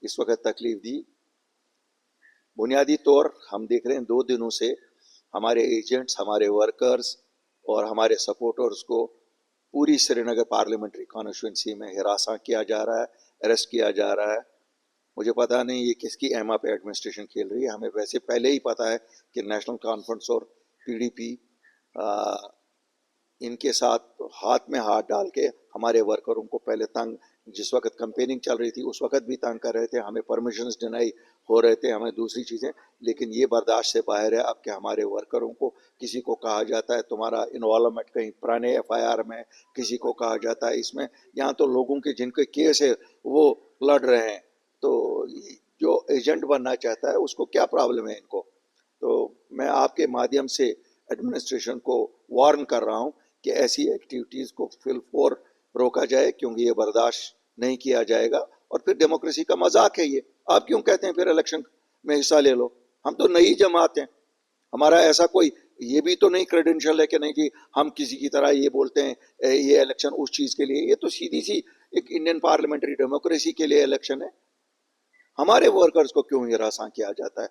इस वक्त तकलीफ दी। बुनियादी तौर हम देख रहे हैं 2 दिनों से हमारे एजेंट्स, हमारे वर्कर्स और हमारे सपोर्टर्स को पूरी श्रीनगर पार्लियामेंट्री कॉन्स्टिट्यूंसी में हिरासा किया जा रहा है, अरेस्ट किया जा रहा है। मुझे पता नहीं ये किसकी एमा पे एडमिनिस्ट्रेशन खेल रही है। हमें वैसे पहले ही पता है कि नेशनल कॉन्फ्रेंस और पीडीपी इनके साथ हाथ में हाथ डाल के हमारे वर्करों को पहले तंग, जिस वक्त कंपेनिंग चल रही थी उस वक्त भी तंग कर रहे थे, हमें परमिशंस डिनाई हो रहे थे, हमें दूसरी चीज़ें, लेकिन ये बर्दाश्त से बाहर है। अब कि हमारे वर्करों को किसी को कहा जाता है तुम्हारा इन्वॉल्वमेंट कहीं पुराने एफआईआर में, किसी को कहा जाता है इसमें। यहाँ तो लोगों के जिनके केस है वो लड़ रहे हैं, तो जो एजेंट बनना चाहता है उसको क्या प्रॉब्लम है इनको। तो मैं आपके माध्यम से एडमिनिस्ट्रेशन को वार्न कर रहा हूँ कि ऐसी एक्टिविटीज़ को फिलफोर रोका जाए, क्योंकि ये बर्दाश्त नहीं किया जाएगा और फिर डेमोक्रेसी का मजाक है ये। आप क्यों कहते हैं फिर इलेक्शन में हिस्सा ले लो? हम तो नई जमात हैं, हमारा ऐसा कोई ये भी तो नहीं क्रेडेंशियल है कि नहीं कि हम किसी की तरह ये बोलते हैं ये इलेक्शन उस चीज़ के लिए। ये तो सीधी सी एक इंडियन पार्लियामेंट्री डेमोक्रेसी के लिए इलेक्शन है। हमारे वर्कर्स को क्यों हिरासा किया जाता है?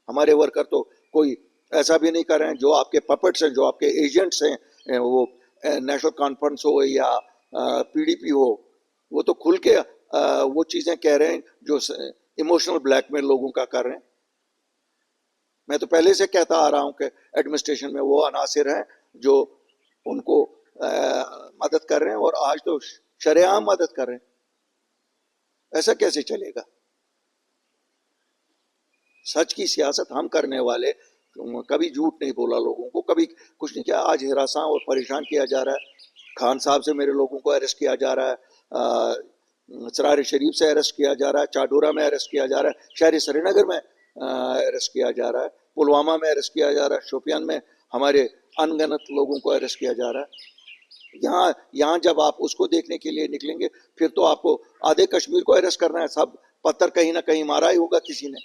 हमारे वर्कर तो कोई ऐसा भी नहीं कर रहे हैं। जो आपके पपेट्स हैं, जो आपके एजेंट्स हैं, वो नेशनल कॉन्फ्रेंस हो या पीडीपी हो, वो तो खुल के वो चीज़ें कह रहे हैं जो इमोशनल ब्लैकमेल लोगों का कर रहे हैं। मैं तो पहले से कहता आ रहा हूं कि एडमिनिस्ट्रेशन में वो अनासिर हैं जो उनको मदद कर रहे हैं और आज तो शरेआम मदद कर रहे हैं। ऐसा कैसे चलेगा? सच की सियासत हम करने वाले, कभी झूठ नहीं बोला लोगों को, कभी कुछ नहीं किया। आज हिरासा और परेशान किया जा रहा है। खान साहब से मेरे लोगों को अरेस्ट किया जा रहा है, सरार शरीफ से अरेस्ट किया जा रहा है, चाडोरा में अरेस्ट किया जा रहा है, शहर श्रीनगर में अरेस्ट किया जा रहा है, पुलवामा में अरेस्ट किया जा रहा है, शोपियान में हमारे अनगिनत लोगों को अरेस्ट किया जा रहा है। यहाँ जब आप उसको देखने के लिए निकलेंगे फिर तो आपको आधे कश्मीर को अरेस्ट करना है। सब पत्थर कहीं ना कहीं मारा ही होगा किसी ने।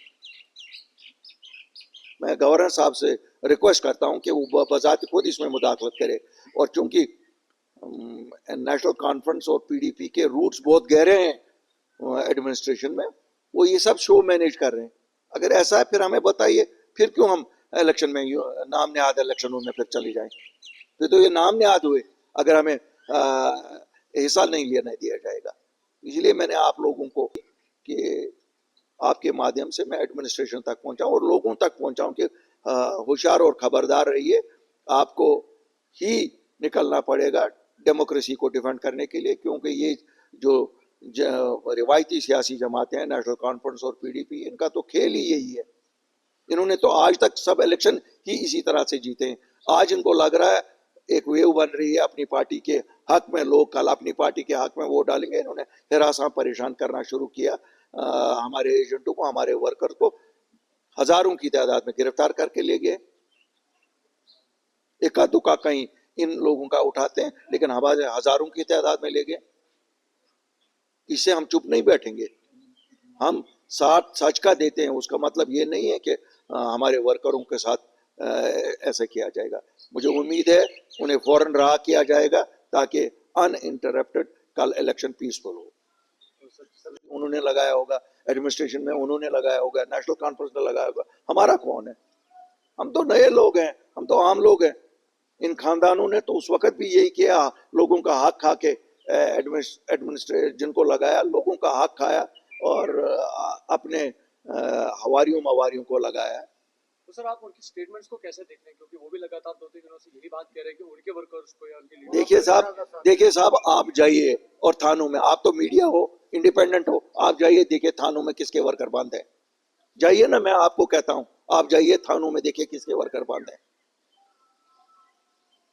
मैं गवर्नर साहब से रिक्वेस्ट करता हूं कि वो बजात खुद इसमें मुदाखलत करे। और चूंकि नेशनल कॉन्फ्रेंस और पीडीपी के रूट्स बहुत गहरे हैं एडमिनिस्ट्रेशन में, वो ये सब शो मैनेज कर रहे हैं। अगर ऐसा है फिर हमें बताइए, फिर क्यों हम इलेक्शन में नाम नेहाद इलेक्शनों में फिर चले जाएं? फिर तो ये नाम नेहाद हुए अगर हमें हिस्सा नहीं लेने दिया जाएगा। इसलिए मैंने आप लोगों को कि आपके माध्यम से मैं एडमिनिस्ट्रेशन तक पहुंचाऊं और लोगों तक पहुंचाऊं कि होशियार और खबरदार रहिए। आपको ही निकलना पड़ेगा डेमोक्रेसी को डिफेंड करने के लिए, क्योंकि ये जो रिवायती सियासी जमातें हैं नेशनल कॉन्फ्रेंस और पीडीपी, इनका तो खेल ही यही है। इन्होंने तो आज तक सब इलेक्शन ही इसी तरह से जीते हैं। आज इनको लग रहा है एक वेव बन रही है अपनी पार्टी के हक में, लोग कल अपनी पार्टी के हक में वोट डालेंगे। इन्होंने हिरासा परेशान करना शुरू किया। हमारे एजेंटों को, हमारे वर्कर को हजारों की तादाद में गिरफ्तार करके ले गए। इक्का दुक्का कहीं इन लोगों का उठाते हैं, लेकिन हमारे हजारों की तादाद में ले गए। इससे हम चुप नहीं बैठेंगे। हम साथ सच का देते हैं, उसका मतलब ये नहीं है कि हमारे वर्करों के साथ ऐसा किया जाएगा। मुझे उम्मीद है उन्हें फौरन रहा किया जाएगा ताकि अनइंटरप्टेड कल इलेक्शन पीसफुल हो। उन्होंने लगाया होगा एडमिनिस्ट्रेशन में, उन्होंने लगाया होगा, नेशनल कॉन्फ्रेंस ने लगाया होगा। हमारा कौन है? हम तो नए लोग हैं, हम तो आम लोग हैं। इन खानदानों ने तो उस वक्त भी यही किया, लोगों का हक खा के एडमिनिस्ट्रेशन जिनको लगाया, लोगों का हक खाया और अपने हवारियों मवारियों को लगाया। तो सर आप उनकी स्टेटमेंट्स को कैसे देख रहे हैं, क्योंकि वो भी लगातार 2-3 दिनों से यही बात कह रहे हैं कि उनके वर्कर्स को या उनके लिए देखिए साहब आप जाइए और थानों में, आप तो मीडिया हो, इंडिपेंडेंट हो, आप जाइए देखिए थानों में किसके वर्कर बंद है। जाइए ना, मैं आपको कहता हूं आप जाइए थानों में देखिए किसके वर्कर बंद है।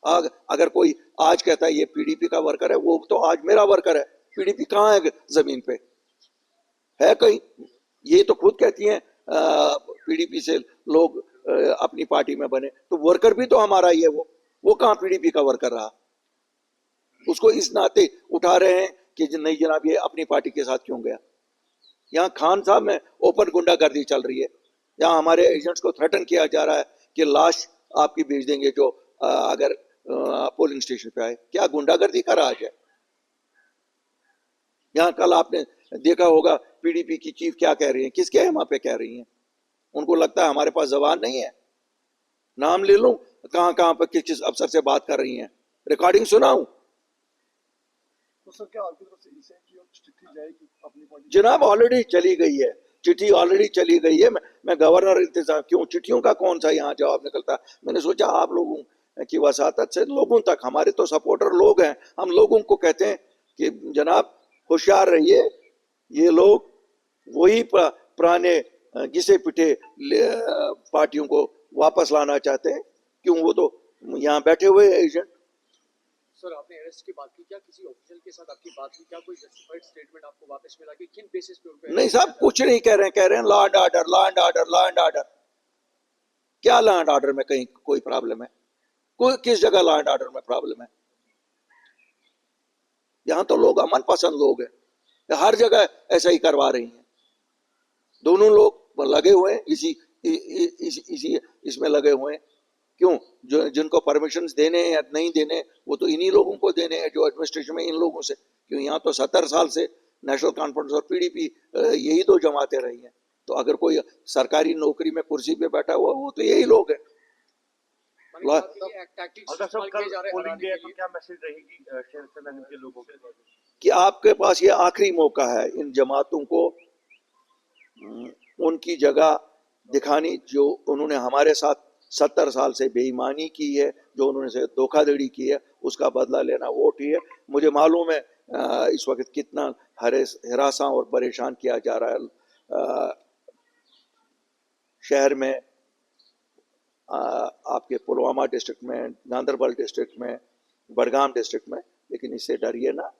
अगर कोई आज कहता है ये पीडीपी का वर्कर है, वो तो आज मेरा वर्कर है। पीडीपी कहाँ है जमीन पे? है कहीं? ये तो खुद कहती हैं पीडीपी से लोग अपनी पार्टी में बने, तो वर्कर भी तो हमारा ही है। वो कहाँ पीडीपी का वर्कर रहा? उसको इस नाते उठा रहे हैं कि नहीं जनाब ये अपनी पार्टी के साथ क्यों गया। यहाँ खान साहब में ओपन गुंडागर्दी चल रही है। यहाँ हमारे एजेंट्स को थ्रेटन किया जा रहा है कि लाश आपकी भेज देंगे जो अगर पोलिंग स्टेशन पे आए। क्या गुंडागर्दी का राज है? यहाँ कल आपने देखा होगा पीडीपी की चीफ क्या कह रही है, किसके यहाँ पे कह रही हैं? उनको लगता है हमारे पास जबान नहीं है? नाम ले लूं कहां कहां पर किस अफसर से बात कर रही हैं, रिकॉर्डिंग सुनाऊं? तो सर क्या आपकी तरफ से रिसेंटली और चिट्ठी जाएगी अपनी पॉलिसी? जनाब ऑलरेडी चली गई है, चिट्ठी ऑलरेडी चली गई है। मैं गवर्नर इंतजार क्यों, चिट्ठियों का कौन सा यहाँ जवाब निकलता? मैंने सोचा आप लोगों की वसातत से लोगों तक, हमारे तो सपोर्टर लोग हैं, हम लोगों को कहते हैं कि जनाब होशियार रहिए, ये लोग वही पुराने घिसे पिटे पार्टियों को वापस लाना चाहते हैं। क्यों, वो तो यहाँ बैठे हुए एजेंट। सर आपने अरेस्ट की बात की, क्या किसी ऑफिशियल के साथ आपकी बात हुई? क्या कोई जस्टिफाइड स्टेटमेंट आपको वापस मिला कि किन बेसिस पे उनको नहीं साहब, कुछ नहीं कह रहे हैं law and order, law and order, law and order. क्या लॉ एंड ऑर्डर में कहीं कोई प्रॉब्लम है? कोई किस जगह लॉ एंड ऑर्डर में प्रॉब्लम है? यहां तो लोग अमन पसंद लोग हैं, हर जगह ऐसा ही करवा रही हैं। दोनों लोग लगे हुए हैं इसी इसमें लगे हुए हैं। क्यों, जो जिनको परमिशन देने या नहीं देने वो तो इन्हीं लोगों को देने हैं जो एडमिनिस्ट्रेशन में इन लोगों से। क्यों, यहाँ तो 70 साल से नेशनल कॉन्फ्रेंस और पीडीपी यही दो जमातें रही हैं। तो अगर कोई सरकारी नौकरी में कुर्सी पे बैठा हुआ वो तो यही लोग हैं। अगर सब कल पोलिंग डे है तो क्या मैसेज रहेगी शहर से के लोगों के? कि आपके पास ये आखिरी मौका है इन जमातों को उनकी जगह दिखानी, जो उन्होंने हमारे साथ 70 साल से बेईमानी की है, जो उन्होंने से धोखाधड़ी की है, उसका बदला लेना वोट ही है। मुझे मालूम है इस वक्त कितना हरासा और परेशान किया जा रहा है शहर में, आपके पुलवामा डिस्ट्रिक्ट में, गांधरबल डिस्ट्रिक्ट में, बडगाम डिस्ट्रिक्ट में। लेकिन इससे डरिए ना,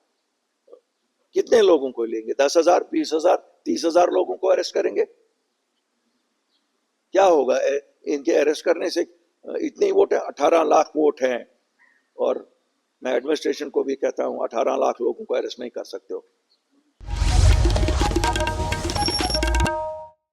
कितने लोगों को लेंगे? 10,000, 20,000, 30,000 लोगों को अरेस्ट करेंगे? क्या होगा इनके अरेस्ट करने से? इतने ही वोट है, 18 लाख वोट हैं। और मैं एडमिनिस्ट्रेशन को भी कहता हूं 18 लाख लोगों को अरेस्ट नहीं कर सकते हो।